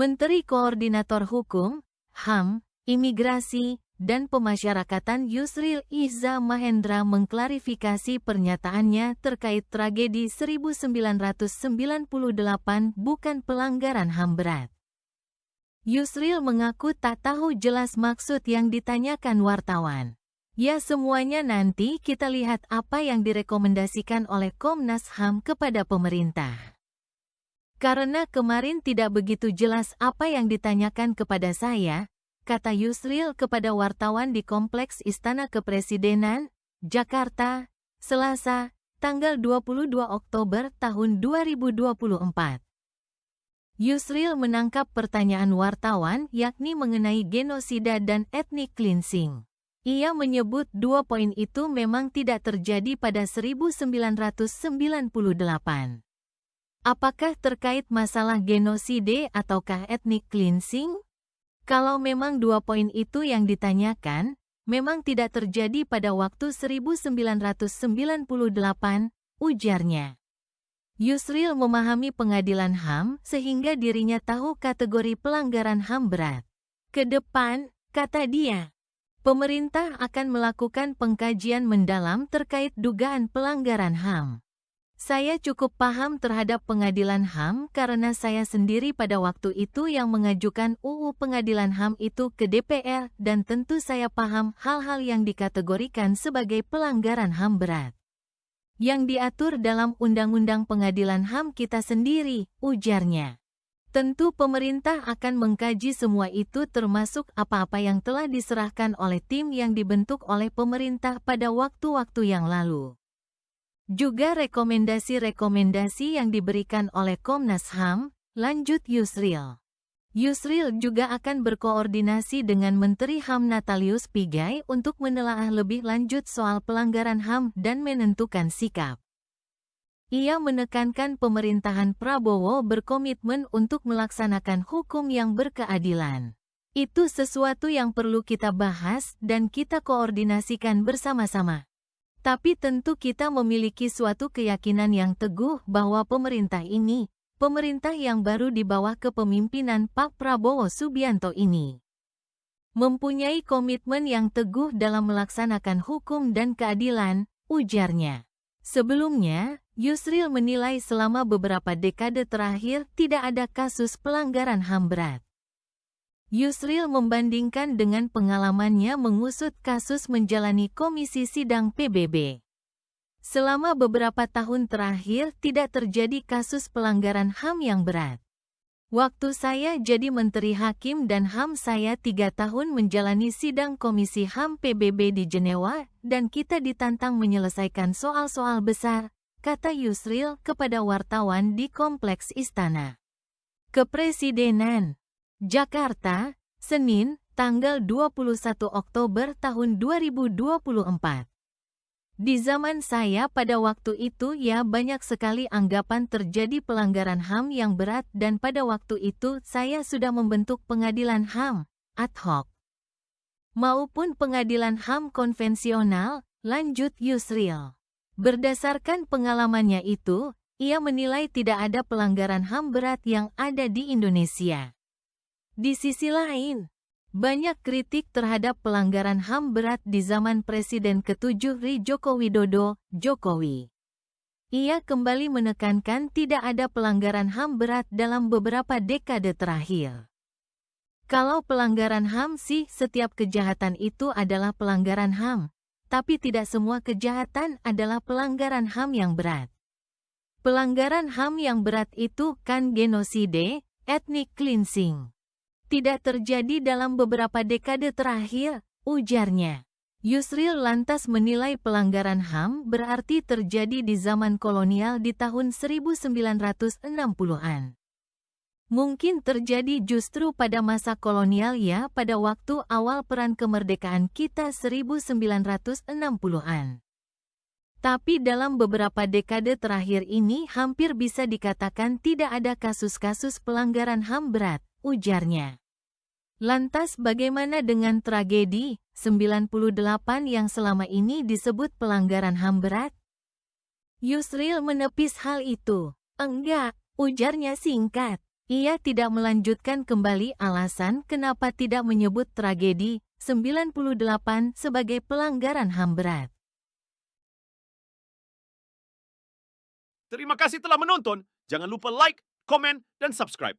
Menteri Koordinator Hukum, HAM, Imigrasi, dan Pemasyarakatan Yusril Ihza Mahendra mengklarifikasi pernyataannya terkait tragedi 1998 bukan pelanggaran HAM berat. Yusril mengaku tak tahu jelas maksud yang ditanyakan wartawan. Ya, semuanya nanti kita lihat apa yang direkomendasikan oleh Komnas HAM kepada pemerintah. Karena kemarin tidak begitu jelas apa yang ditanyakan kepada saya, kata Yusril kepada wartawan di Kompleks Istana Kepresidenan, Jakarta, Selasa, tanggal 22 Oktober tahun 2024. Yusril menangkap pertanyaan wartawan yakni mengenai genosida dan ethnic cleansing. Ia menyebut dua poin itu memang tidak terjadi pada 1998. Apakah terkait masalah genosida ataukah ethnic cleansing? Kalau memang dua poin itu yang ditanyakan, memang tidak terjadi pada waktu 1998, ujarnya. Yusril memahami pengadilan HAM sehingga dirinya tahu kategori pelanggaran HAM berat. Ke depan, kata dia, pemerintah akan melakukan pengkajian mendalam terkait dugaan pelanggaran HAM. Saya cukup paham terhadap pengadilan HAM karena saya sendiri pada waktu itu yang mengajukan UU Pengadilan HAM itu ke DPR dan tentu saya paham hal-hal yang dikategorikan sebagai pelanggaran HAM berat yang diatur dalam Undang-Undang Pengadilan HAM kita sendiri, ujarnya. Tentu pemerintah akan mengkaji semua itu termasuk apa-apa yang telah diserahkan oleh tim yang dibentuk oleh pemerintah pada waktu-waktu yang lalu. Juga rekomendasi-rekomendasi yang diberikan oleh Komnas HAM, lanjut Yusril. Yusril juga akan berkoordinasi dengan Menteri HAM Natalius Pigai untuk menelaah lebih lanjut soal pelanggaran HAM dan menentukan sikap. Ia menekankan pemerintahan Prabowo berkomitmen untuk melaksanakan hukum yang berkeadilan. Itu sesuatu yang perlu kita bahas dan kita koordinasikan bersama-sama. Tapi tentu kita memiliki suatu keyakinan yang teguh bahwa pemerintah ini, pemerintah yang baru di bawah kepemimpinan Pak Prabowo Subianto ini, mempunyai komitmen yang teguh dalam melaksanakan hukum dan keadilan, ujarnya. Sebelumnya, Yusril menilai selama beberapa dekade terakhir tidak ada kasus pelanggaran HAM berat. Yusril membandingkan dengan pengalamannya mengusut kasus menjalani komisi sidang PBB. Selama beberapa tahun terakhir tidak terjadi kasus pelanggaran HAM yang berat. Waktu saya jadi Menteri Hakim dan HAM saya 3 tahun menjalani sidang komisi HAM PBB di Jenewa dan kita ditantang menyelesaikan soal-soal besar, kata Yusril kepada wartawan di Kompleks Istana Kepresidenan, Jakarta, Senin, tanggal 21 Oktober tahun 2024. Di zaman saya pada waktu itu ya banyak sekali anggapan terjadi pelanggaran HAM yang berat dan pada waktu itu saya sudah membentuk pengadilan HAM, ad hoc, maupun pengadilan HAM konvensional, lanjut Yusril. Berdasarkan pengalamannya itu, ia menilai tidak ada pelanggaran HAM berat yang ada di Indonesia. Di sisi lain, banyak kritik terhadap pelanggaran HAM berat di zaman Presiden ke-7 RI Joko Widodo, Jokowi. Ia kembali menekankan tidak ada pelanggaran HAM berat dalam beberapa dekade terakhir. Kalau pelanggaran HAM sih setiap kejahatan itu adalah pelanggaran HAM, tapi tidak semua kejahatan adalah pelanggaran HAM yang berat. Pelanggaran HAM yang berat itu kan genosida, ethnic cleansing. Tidak terjadi dalam beberapa dekade terakhir, ujarnya. Yusril lantas menilai pelanggaran HAM berarti terjadi di zaman kolonial di tahun 1960-an. Mungkin terjadi justru pada masa kolonial ya pada waktu awal peran kemerdekaan kita 1960-an. Tapi dalam beberapa dekade terakhir ini hampir bisa dikatakan tidak ada kasus-kasus pelanggaran HAM berat, ujarnya. Lantas bagaimana dengan tragedi 98 yang selama ini disebut pelanggaran HAM berat? Yusril menepis hal itu. Enggak, ujarnya singkat. Ia tidak melanjutkan kembali alasan kenapa tidak menyebut tragedi 98 sebagai pelanggaran HAM berat. Terima kasih telah menonton. Jangan lupa like, komen, dan subscribe.